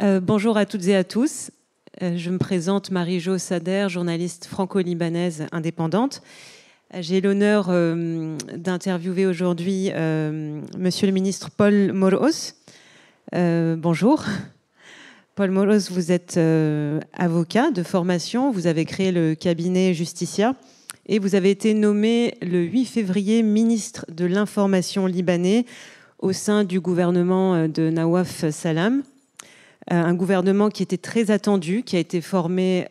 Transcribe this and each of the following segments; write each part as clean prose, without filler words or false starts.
Bonjour à toutes et à tous. Je me présente Marie-Jo Sader, journaliste franco-libanaise indépendante. J'ai l'honneur d'interviewer aujourd'hui Monsieur le ministre Paul Morros. Bonjour. Paul Morros, vous êtes avocat de formation, vous avez créé le cabinet Justicia et vous avez été nommé le 8 février ministre de l'Information libanais au sein du gouvernement de Nawaf Salam. Un gouvernement qui était très attendu, qui a été formé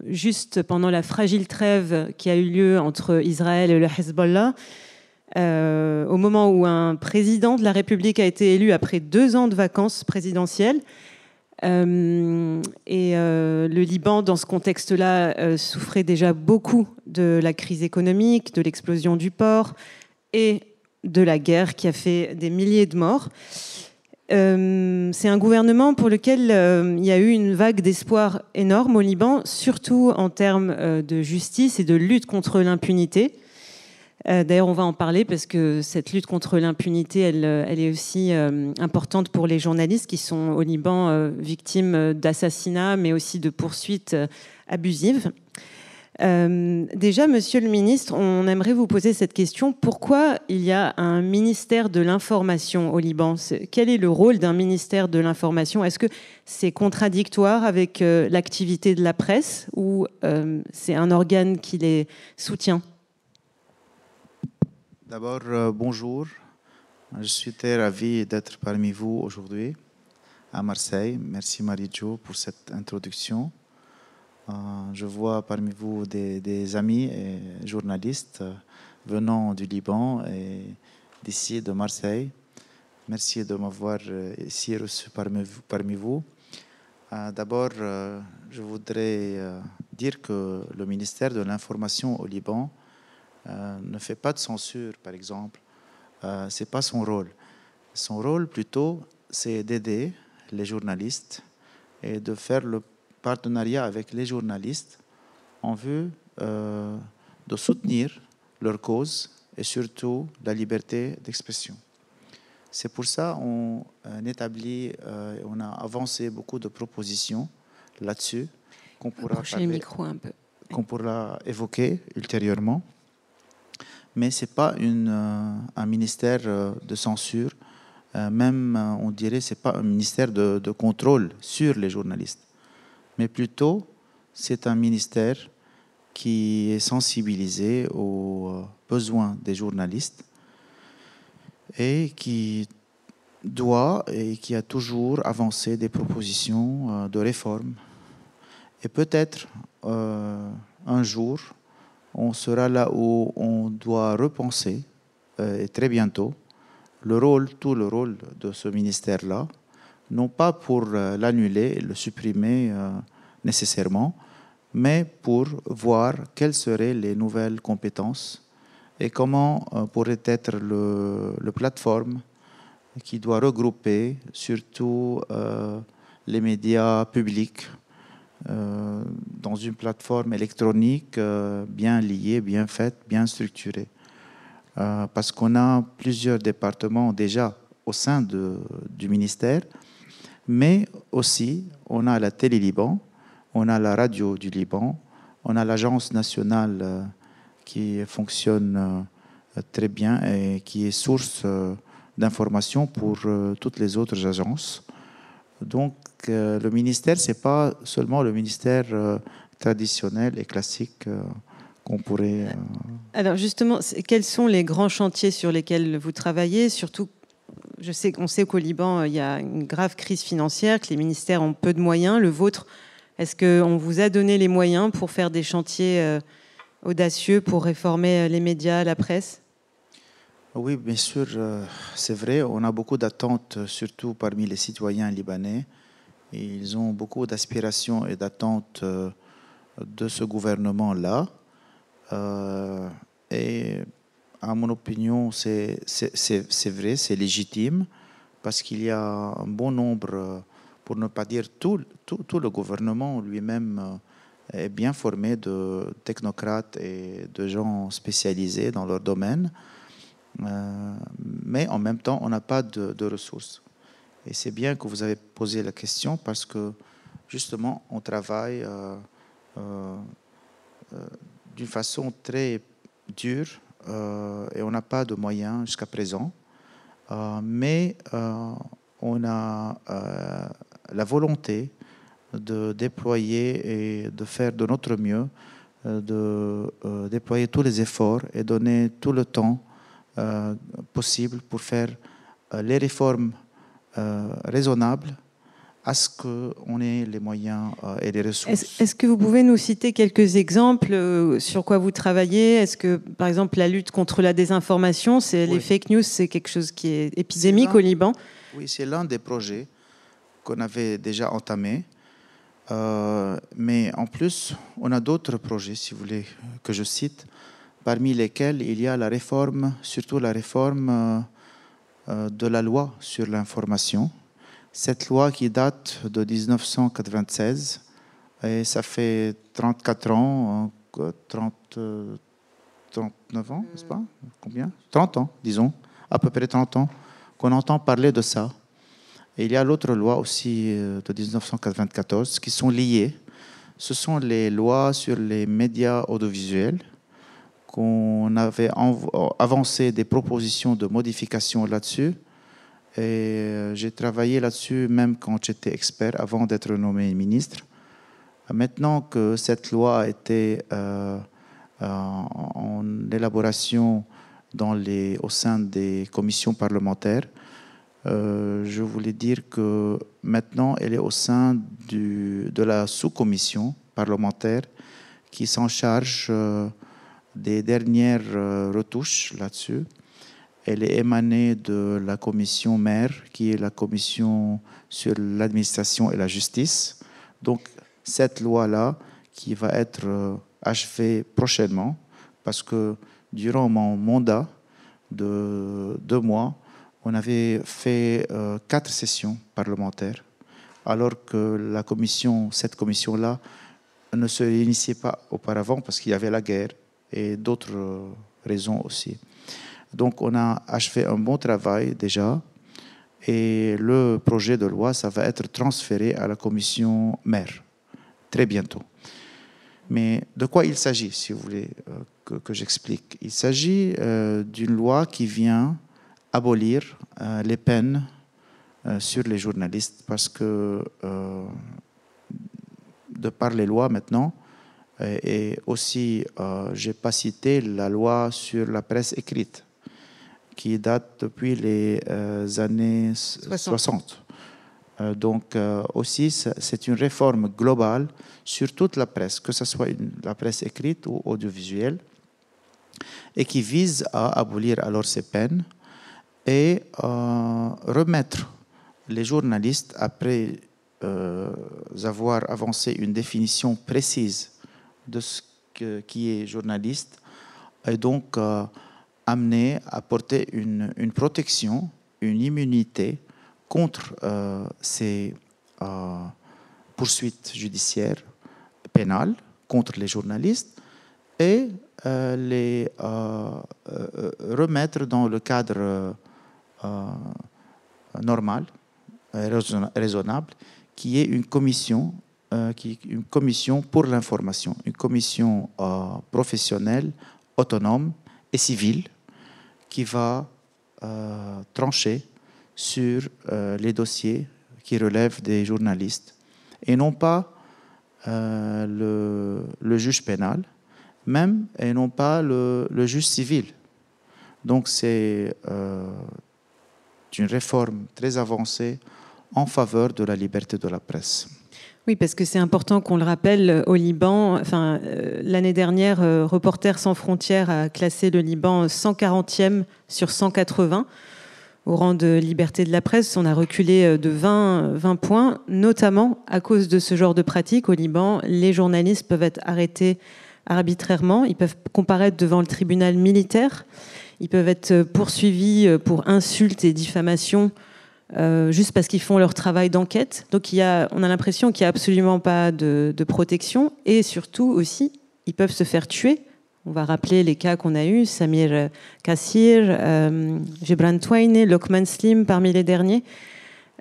juste pendant la fragile trêve qui a eu lieu entre Israël et le Hezbollah, au moment où un président de la République a été élu après 2 ans de vacances présidentielles. Le Liban, dans ce contexte-là, souffrait déjà beaucoup de la crise économique, de l'explosion du port et de la guerre qui a fait des milliers de morts. C'est un gouvernement pour lequel il y a eu une vague d'espoir énorme au Liban, surtout en termes de justice et de lutte contre l'impunité. D'ailleurs, on va en parler parce que cette lutte contre l'impunité, elle est aussi importante pour les journalistes qui sont au Liban victimes d'assassinats, mais aussi de poursuites abusives. Déjà, Monsieur le ministre, on aimerait vous poser cette question. Pourquoi il y a un ministère de l'information au Liban ? Quel est le rôle d'un ministère de l'information ? Est-ce que c'est contradictoire avec l'activité de la presse ou c'est un organe qui les soutient ? D'abord, bonjour. Je suis très ravi d'être parmi vous aujourd'hui à Marseille. Merci Marie-Jo pour cette introduction. Je vois parmi vous des amis et journalistes venant du Liban et d'ici, de Marseille. Merci de m'avoir ici reçu parmi vous. D'abord, je voudrais dire que le ministère de l'Information au Liban ne fait pas de censure, par exemple. Ce n'est pas son rôle. Son rôle, plutôt, c'est d'aider les journalistes et de faire le partenariat avec les journalistes en vue de soutenir leur cause et surtout la liberté d'expression. C'est pour ça qu'on on a avancé beaucoup de propositions là-dessus qu'on pourra évoquer ultérieurement. Mais ce n'est pas un ministère de censure, même on dirait ce n'est pas un ministère de contrôle sur les journalistes. Mais plutôt, c'est un ministère qui est sensibilisé aux besoins des journalistes et qui doit et qui a toujours avancé des propositions de réforme. Et peut-être un jour, on sera là où on doit repenser, et très bientôt, tout le rôle de ce ministère-là, non pas pour l'annuler et le supprimer nécessairement, mais pour voir quelles seraient les nouvelles compétences et comment pourrait être le plateforme qui doit regrouper surtout les médias publics dans une plateforme électronique bien liée, bien faite, bien structurée. Parce qu'on a plusieurs départements déjà au sein du ministère, mais aussi, on a la Télé Liban, on a la radio du Liban, on a l'agence nationale qui fonctionne très bien et qui est source d'informations pour toutes les autres agences. Donc, le ministère, ce n'est pas seulement le ministère traditionnel et classique qu'on pourrait... Alors justement, quels sont les grands chantiers sur lesquels vous travaillez ? Surtout, on sait qu'au Liban, il y a une grave crise financière, que les ministères ont peu de moyens. Le vôtre, est-ce qu'on vous a donné les moyens pour faire des chantiers audacieux pour réformer les médias, la presse ? Oui, bien sûr, c'est vrai. On a beaucoup d'attentes, surtout parmi les citoyens libanais. Ils ont beaucoup d'aspirations et d'attentes de ce gouvernement-là. Et à mon opinion, c'est vrai, c'est légitime, parce qu'il y a un bon nombre, pour ne pas dire tout le gouvernement lui-même est bien formé de technocrates et de gens spécialisés dans leur domaine. Mais en même temps, on n'a pas de ressources. Et c'est bien que vous avez posé la question parce que justement, on travaille d'une façon très dure et on n'a pas de moyens jusqu'à présent. Mais on a la volonté de déployer et de faire de notre mieux, de déployer tous les efforts et donner tout le temps possible pour faire les réformes raisonnables à ce qu'on ait les moyens et les ressources. Est-ce que vous pouvez nous citer quelques exemples sur quoi vous travaillez? Est-ce que, par exemple, la lutte contre la désinformation, les fake news, c'est quelque chose qui est épidémique au Liban? Oui, c'est l'un des projets qu'on avait déjà entamé. Mais en plus, on a d'autres projets, si vous voulez, que je cite, parmi lesquels il y a la réforme, surtout la réforme de la loi sur l'information. Cette loi qui date de 1996, et ça fait 34 ans, 39 ans, n'est-ce pas? Combien? 30 ans, disons, à peu près 30 ans, qu'on entend parler de ça. Et il y a l'autre loi aussi de 1994 qui sont liées. Ce sont les lois sur les médias audiovisuels qu'on avait avancé des propositions de modification là-dessus. Et j'ai travaillé là-dessus même quand j'étais expert, avant d'être nommé ministre. Maintenant que cette loi a été en élaboration au sein des commissions parlementaires, je voulais dire que maintenant, elle est au sein de la sous-commission parlementaire qui s'en charge des dernières retouches là-dessus. Elle est émanée de la commission mère, qui est la commission sur l'administration et la justice. Donc, cette loi-là, qui va être achevée prochainement, parce que durant mon mandat de 2 mois, on avait fait 4 sessions parlementaires, alors que cette commission-là ne se réunissait pas auparavant parce qu'il y avait la guerre et d'autres raisons aussi. Donc on a achevé un bon travail déjà, et le projet de loi, ça va être transféré à la commission mère très bientôt. Mais de quoi il s'agit, si vous voulez que j'explique? Il s'agit d'une loi qui vient abolir les peines sur les journalistes, parce que de par les lois maintenant, et aussi je n'ai pas cité la loi sur la presse écrite qui date depuis les années 60. Donc aussi c'est une réforme globale sur toute la presse, que ce soit la presse écrite ou audiovisuelle, et qui vise à abolir alors ces peines et remettre les journalistes, après avoir avancé une définition précise de ce qui est journaliste, et donc amener à porter une protection, une immunité contre ces poursuites judiciaires pénales contre les journalistes, et les remettre dans le cadre normal, raisonnable, qui est une commission pour l'information, une commission professionnelle, autonome et civile, qui va trancher sur les dossiers qui relèvent des journalistes, et non pas le juge pénal, même, et non pas le juge civil. Donc c'est une réforme très avancée en faveur de la liberté de la presse. Oui, parce que c'est important qu'on le rappelle, au Liban, l'année dernière, Reporters sans frontières a classé le Liban 140e sur 180 au rang de liberté de la presse. On a reculé de 20 points, notamment à cause de ce genre de pratique. Au Liban, les journalistes peuvent être arrêtés arbitrairement, ils peuvent comparaître devant le tribunal militaire, ils peuvent être poursuivis pour insultes et diffamation juste parce qu'ils font leur travail d'enquête. Donc on a l'impression qu'il n'y a absolument pas de protection, et surtout aussi, ils peuvent se faire tuer. On va rappeler les cas qu'on a eus, Samir Kassir, Gebran Touaine, Lokman Slim parmi les derniers.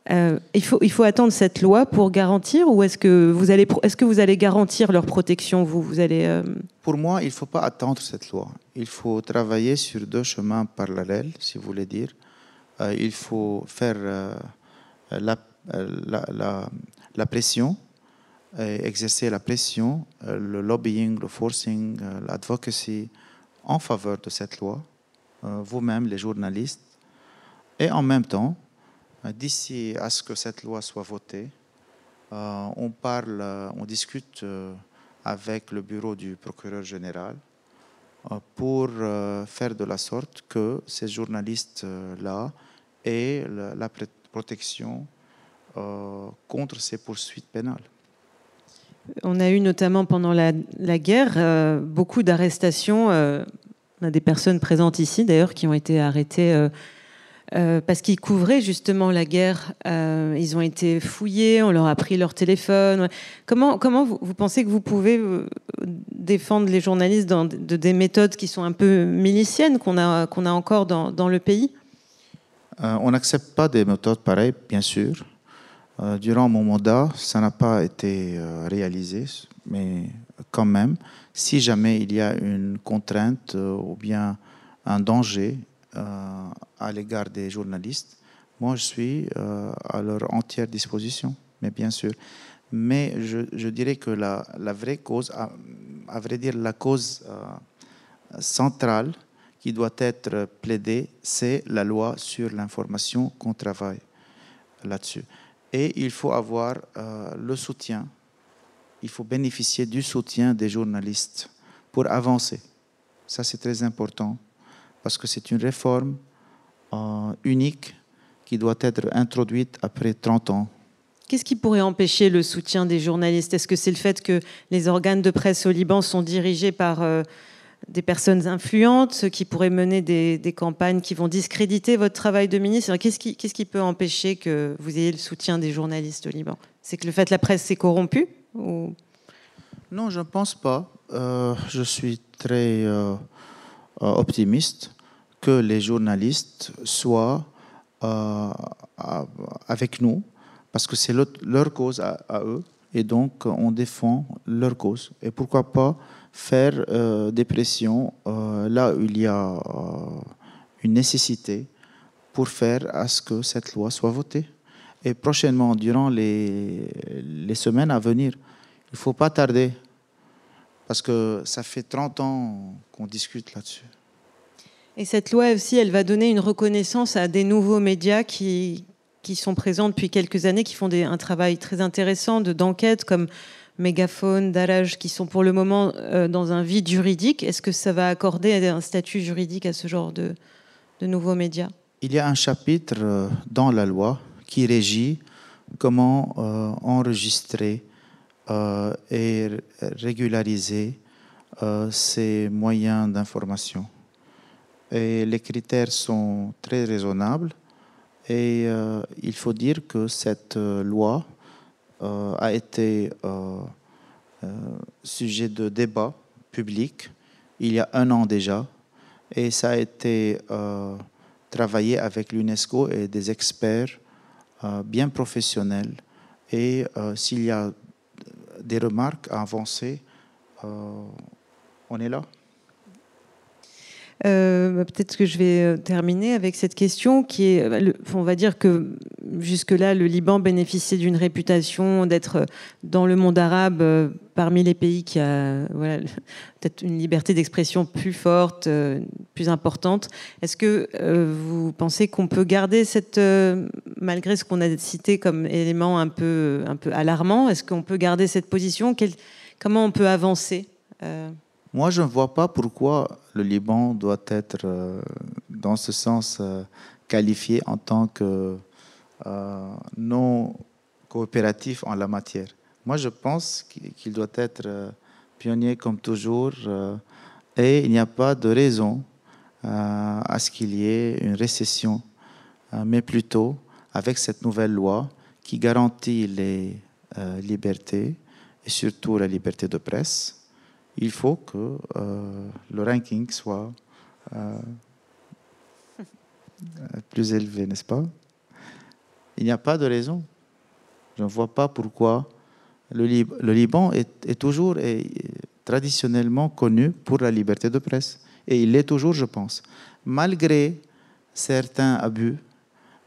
Il faut attendre cette loi pour garantir, ou est-ce que vous allez garantir leur protection, vous allez Pour moi, il ne faut pas attendre cette loi. Il faut travailler sur deux chemins parallèles, si vous voulez dire. Il faut faire la pression, exercer la pression, le lobbying, le forcing, l'advocacy en faveur de cette loi, vous-même, les journalistes. Et en même temps, d'ici à ce que cette loi soit votée, on discute avec le bureau du procureur général pour faire de la sorte que ces journalistes-là aient la protection contre ces poursuites pénales. On a eu notamment pendant la guerre beaucoup d'arrestations. On a des personnes présentes ici d'ailleurs qui ont été arrêtées parce qu'ils couvraient justement la guerre. Ils ont été fouillés, on leur a pris leur téléphone. Comment vous pensez que vous pouvez défendre les journalistes de des méthodes qui sont un peu miliciennes qu'on a encore dans le pays? On n'accepte pas des méthodes pareilles, bien sûr. Durant mon mandat, ça n'a pas été réalisé, mais quand même, si jamais il y a une contrainte ou bien un danger à l'égard des journalistes, moi je suis à leur entière disposition, mais bien sûr. Mais je dirais que la vraie cause, à vrai dire la cause centrale qui doit être plaidée, c'est la loi sur l'information qu'on travaille là-dessus. Et il faut avoir le soutien, il faut bénéficier du soutien des journalistes pour avancer. Ça, c'est très important parce que c'est une réforme unique qui doit être introduite après 30 ans. Qu'est-ce qui pourrait empêcher le soutien des journalistes? Est-ce que c'est le fait que les organes de presse au Liban sont dirigés par des personnes influentes qui pourraient mener des campagnes qui vont discréditer votre travail de ministre? Qu'est-ce qui peut empêcher que vous ayez le soutien des journalistes au Liban? C'est que le fait que la presse s'est corrompue ou... Non, je ne pense pas. Je suis très optimiste que les journalistes soient avec nous, parce que c'est leur cause à eux, et donc on défend leur cause. Et pourquoi pas faire des pressions là où il y a une nécessité pour faire à ce que cette loi soit votée. Et prochainement, durant les semaines à venir, il ne faut pas tarder, parce que ça fait 30 ans qu'on discute là-dessus. Et cette loi aussi, elle va donner une reconnaissance à des nouveaux médias qui sont présents depuis quelques années, qui font un travail très intéressant d'enquête, comme Mégaphone, Daraj, qui sont pour le moment dans un vide juridique. Est-ce que ça va accorder un statut juridique à ce genre de nouveaux médias? Il y a un chapitre dans la loi qui régit comment enregistrer et régulariser ces moyens d'information. Et les critères sont très raisonnables. Et il faut dire que cette loi a été sujet de débat public il y a 1 an déjà. Et ça a été travaillé avec l'UNESCO et des experts bien professionnels. Et s'il y a des remarques à avancer, on est là. Peut-être que je vais terminer avec cette question qui est, on va dire que jusque-là, le Liban bénéficiait d'une réputation d'être dans le monde arabe parmi les pays qui a peut-être une liberté d'expression plus forte, plus importante. Est-ce que vous pensez qu'on peut garder malgré ce qu'on a cité comme élément un peu alarmant, est-ce qu'on peut garder cette position? Comment on peut avancer? Moi, je ne vois pas pourquoi le Liban doit être, dans ce sens, qualifié en tant que non coopératif en la matière. Moi, je pense qu'il doit être pionnier comme toujours et il n'y a pas de raison à ce qu'il y ait une récession, mais plutôt avec cette nouvelle loi qui garantit les libertés et surtout la liberté de presse. Il faut que le ranking soit plus élevé, n'est-ce pas? Il n'y a pas de raison. Je ne vois pas pourquoi. Le Liban est toujours et traditionnellement connu pour la liberté de presse. Et il l'est toujours, je pense. Malgré certains abus,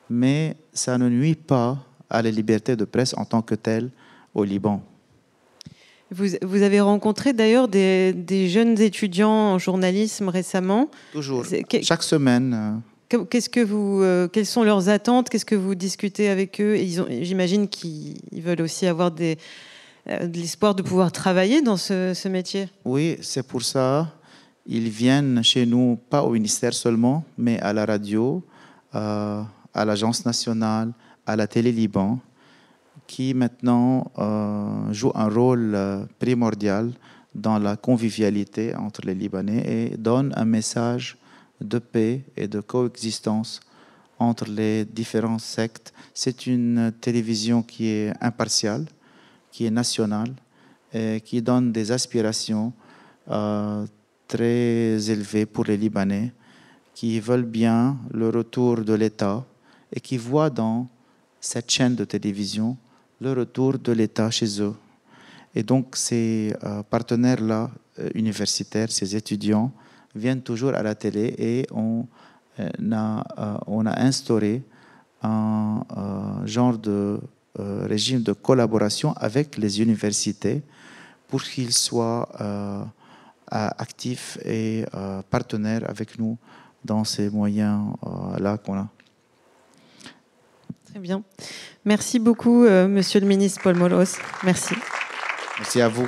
mais ça ne nuit pas à la liberté de presse en tant que telle au Liban. Vous avez rencontré d'ailleurs des jeunes étudiants en journalisme récemment. Toujours, chaque semaine. Quelles sont leurs attentes? Qu'est-ce que vous discutez avec eux? J'imagine qu'ils veulent aussi avoir de l'espoir de pouvoir travailler dans ce métier. Oui, c'est pour ça. Ils viennent chez nous, pas au ministère seulement, mais à la radio, à l'Agence nationale, à la Télé Liban, qui maintenant joue un rôle primordial dans la convivialité entre les Libanais et donne un message de paix et de coexistence entre les différents sectes. C'est une télévision qui est impartiale, qui est nationale, et qui donne des aspirations très élevées pour les Libanais, qui veulent bien le retour de l'État et qui voient dans cette chaîne de télévision le retour de l'État chez eux. Et donc ces partenaires-là, universitaires, ces étudiants, viennent toujours à la télé et on a instauré un genre de régime de collaboration avec les universités pour qu'ils soient actifs et partenaires avec nous dans ces moyens-là qu'on a. Très bien. Merci beaucoup, Monsieur le ministre Paul Molos. Merci. Merci à vous.